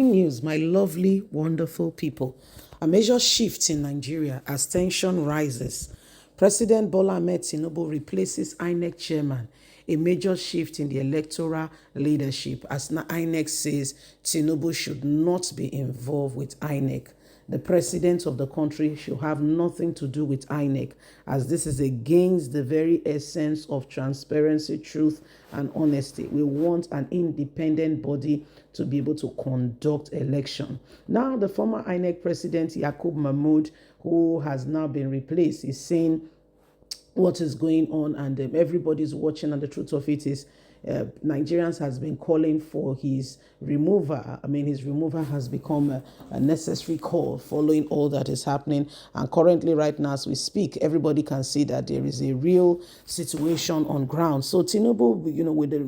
News, my lovely, wonderful people. A major shift in Nigeria as tension rises. President Bola Ahmed Tinubu replaces INEC chairman. A major shift in the electoral leadership as INEC says Tinubu should not be involved with INEC. The president of the country should have nothing to do with INEC, as this is against the very essence of transparency, truth, and honesty. We want an independent body to be able to conduct election. Now, the former INEC president, Yakubo Mahmood, who has now been replaced, is saying what is going on, and everybody's watching, and the truth of it is Nigerians has been calling for his removal. His removal has become a necessary call following all that is happening. And currently, right now, as we speak, everybody can see that there is a real situation on ground. So Tinubu,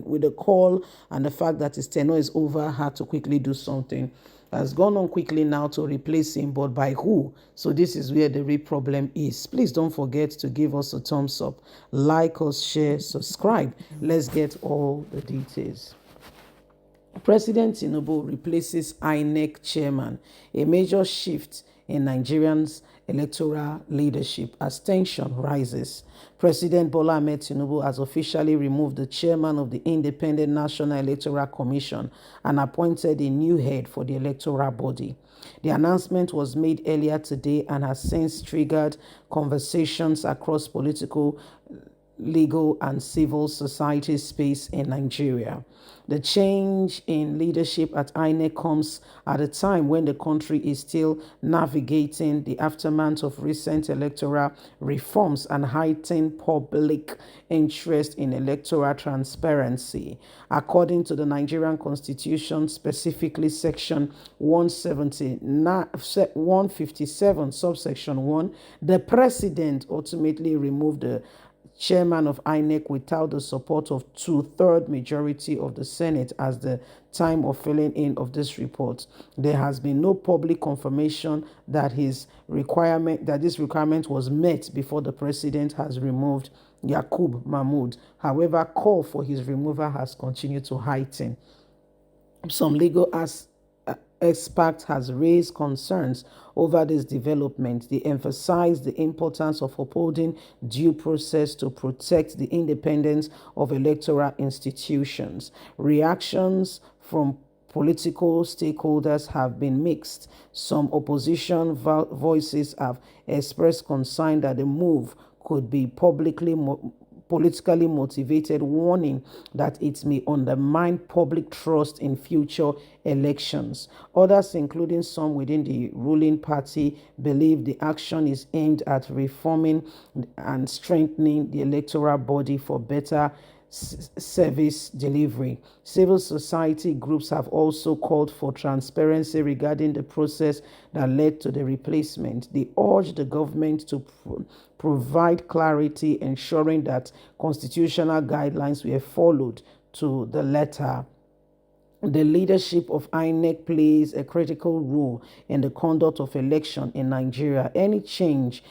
with the call and the fact that his tenure is over, had to quickly do something. Has gone on quickly now to replace him, but by who? So this is where the real problem is. Please don't forget to give us a thumbs up, like us, share, subscribe. Let's get all the details. President Tinubu replaces INEC chairman, a major shift in Nigerians' electoral leadership as tension rises. President Bola Ahmed Tinubu has officially removed the chairman of the Independent National Electoral Commission and appointed a new head for the electoral body. The announcement was made earlier today and has since triggered conversations across political, legal, and civil society space in Nigeria. The change in leadership at INEC comes at a time when the country is still navigating the aftermath of recent electoral reforms and heightened public interest in electoral transparency. According to the Nigerian Constitution, specifically Section 157, subsection 1, the president ultimately removed the chairman of INEC without the support of two-thirds majority of the Senate as the time of filling in of this report. There has been no public confirmation that this requirement was met before the president has removed Yakubo Mahmood. However, call for his removal has continued to heighten. Some legal expert has raised concerns over this development. They emphasize the importance of upholding due process to protect the independence of electoral institutions. Reactions from political stakeholders have been mixed. Some opposition voices have expressed concern that the move could be politically motivated, warning that it may undermine public trust in future elections. Others, including some within the ruling party, believe the action is aimed at reforming and strengthening the electoral body for better service delivery. Civil society groups have also called for transparency regarding the process that led to the replacement. They urge the government to provide clarity, ensuring that constitutional guidelines were followed to the letter. The leadership of INEC plays a critical role in the conduct of election in Nigeria. Any change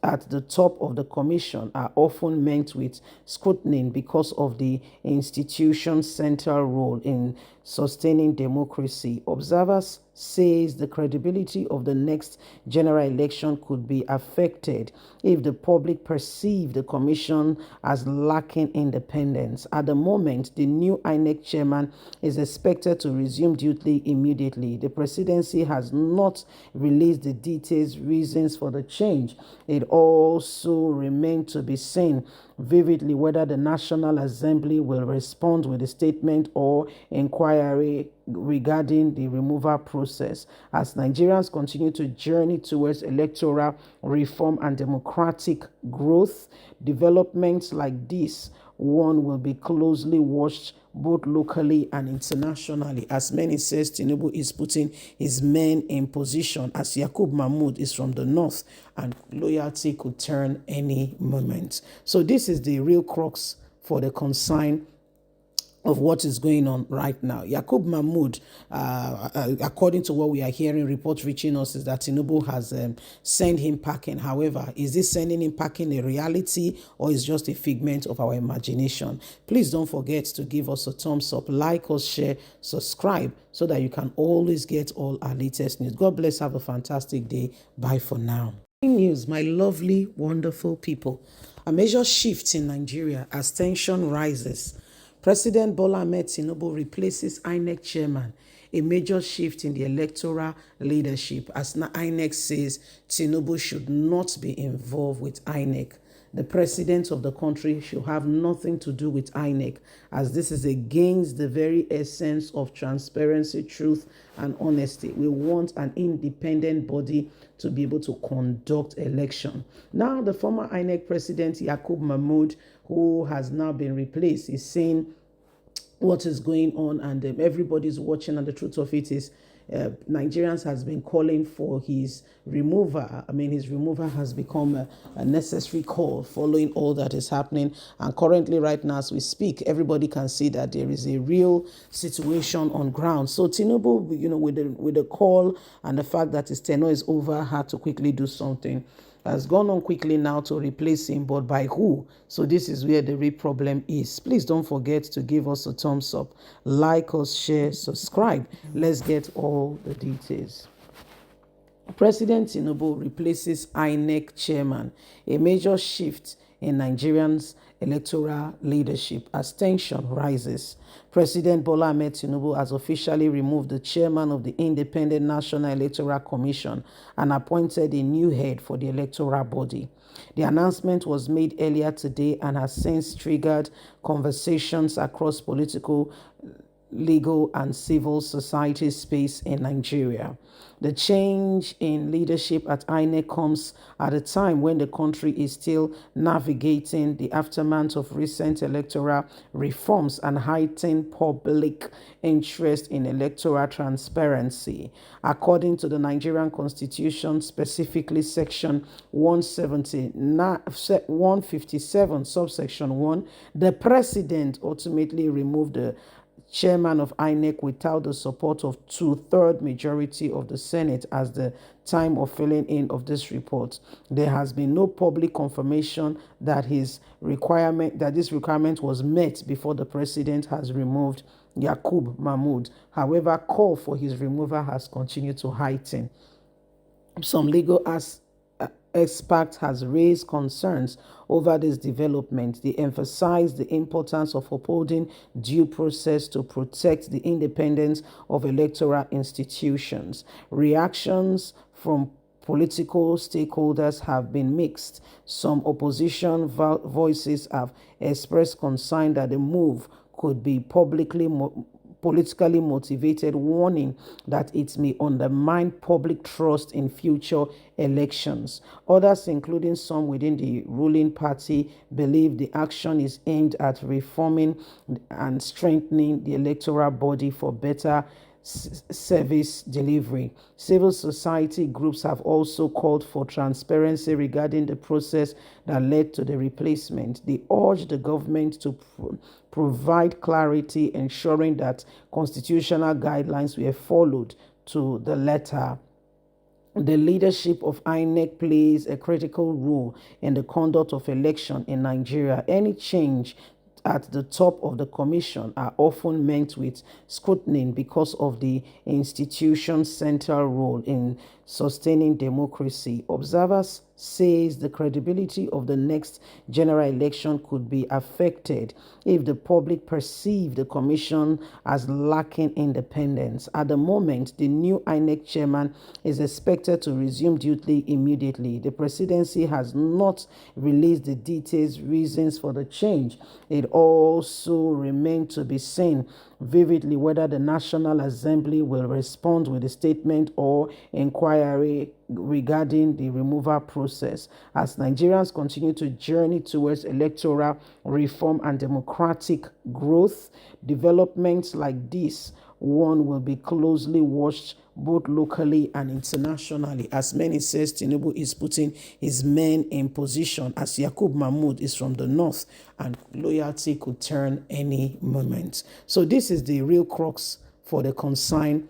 at the top of the commission are often met with scrutiny because of the institution's central role in sustaining democracy. Observers says the credibility of the next general election could be affected if the public perceive the commission as lacking independence. At the moment, the new INEC chairman is expected to resume duty immediately. The presidency has not released the details reasons for the change. It also remains to be seen vividly whether the National Assembly will respond with a statement or inquiry regarding the removal process. As Nigerians continue to journey towards electoral reform and democratic growth, developments like this one will be closely watched both locally and internationally, as many says Tinubu is putting his men in position, as Yakubo Mahmood is from the north and loyalty could turn any moment. So this is the real crux for the concern of what is going on right now. Mahmood, according to what we are hearing, reports reaching us is that Tinubu has sent him packing. However, is this sending him packing a reality or is just a figment of our imagination? Please don't forget to give us a thumbs up, like us, share, subscribe, so that you can always get all our latest news. God bless. Have a fantastic day. Bye for now. News, my lovely, wonderful people. A major shift in Nigeria as tension rises. President Bola Ahmed Tinubu replaces INEC chairman. A major shift in the electoral leadership as INEC says Tinubu should not be involved with INEC. The president of the country should have nothing to do with INEC, as this is against the very essence of transparency, truth, and honesty. We want an independent body to be able to conduct election. Now, the former INEC president, Yakubo, Mahmood, who has now been replaced, is saying what is going on, and everybody's watching, and the truth of it is Nigerians has been calling for his removal. I mean, his removal has become a necessary call following all that is happening. And currently, right now, as we speak, everybody can see that there is a real situation on ground. So Tinubu, with the call and the fact that his tenure is over, had to quickly do something. Has gone on quickly now to replace him, but by who? So this is where the real problem is. Please don't forget to give us a thumbs up, like us, share, subscribe. Let's get all the details. President Tinubu replaces INEC chairman, a major shift in Nigerians' electoral leadership as tension rises. President Bola Ahmed Tinubu has officially removed the chairman of the Independent National Electoral Commission and appointed a new head for the electoral body. The announcement was made earlier today and has since triggered conversations across political, legal, and civil society space in Nigeria. The change in leadership at INEC comes at a time when the country is still navigating the aftermath of recent electoral reforms and heightened public interest in electoral transparency. According to the Nigerian Constitution, specifically Section 157, subsection 1, the president ultimately removed the chairman of INEC without the support of two-thirds majority of the Senate as the time of filling in of this report. There has been no public confirmation that this requirement was met before the president has removed Yakubo Mahmood. However, call for his removal has continued to heighten. Some legal expert has raised concerns over this development. They emphasize the importance of upholding due process to protect the independence of electoral institutions. Reactions from political stakeholders have been mixed. Some opposition voices have expressed concern that the move could be politically motivated, warning that it may undermine public trust in future elections. Others, including some within the ruling party, believe the action is aimed at reforming and strengthening the electoral body for better service delivery. Civil society groups have also called for transparency regarding the process that led to the replacement. They urge the government to provide clarity, ensuring that constitutional guidelines were followed to the letter. The leadership of INEC plays a critical role in the conduct of election in Nigeria. Any change at the top of the commission are often met with scrutiny because of the institution's central role in sustaining democracy. Observers says the credibility of the next general election could be affected if the public perceive the commission as lacking independence. At the moment, the new INEC chairman is expected to resume duty immediately. The presidency has not released the details reasons for the change. It also remains to be seen vividly whether the National Assembly will respond with a statement or inquiry regarding the removal process. As Nigerians continue to journey towards electoral reform and democratic growth, developments like this one will be closely watched both locally and internationally. As many says, Tinubu is putting his men in position, as Mahmood is from the north, and loyalty could turn any moment. So this is the real crux for the consign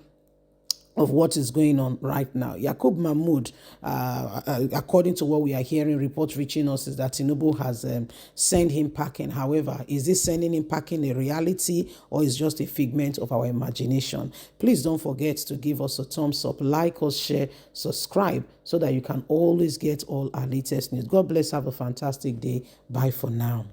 of what is going on right now. Mahmood, according to what we are hearing, reports reaching us is that Tinubu has sent him packing. However, is this sending him packing a reality, or is just a figment of our imagination? Please don't forget to give us a thumbs up, like us, share, subscribe, so that you can always get all our latest news. God bless. Have a fantastic day. Bye for now.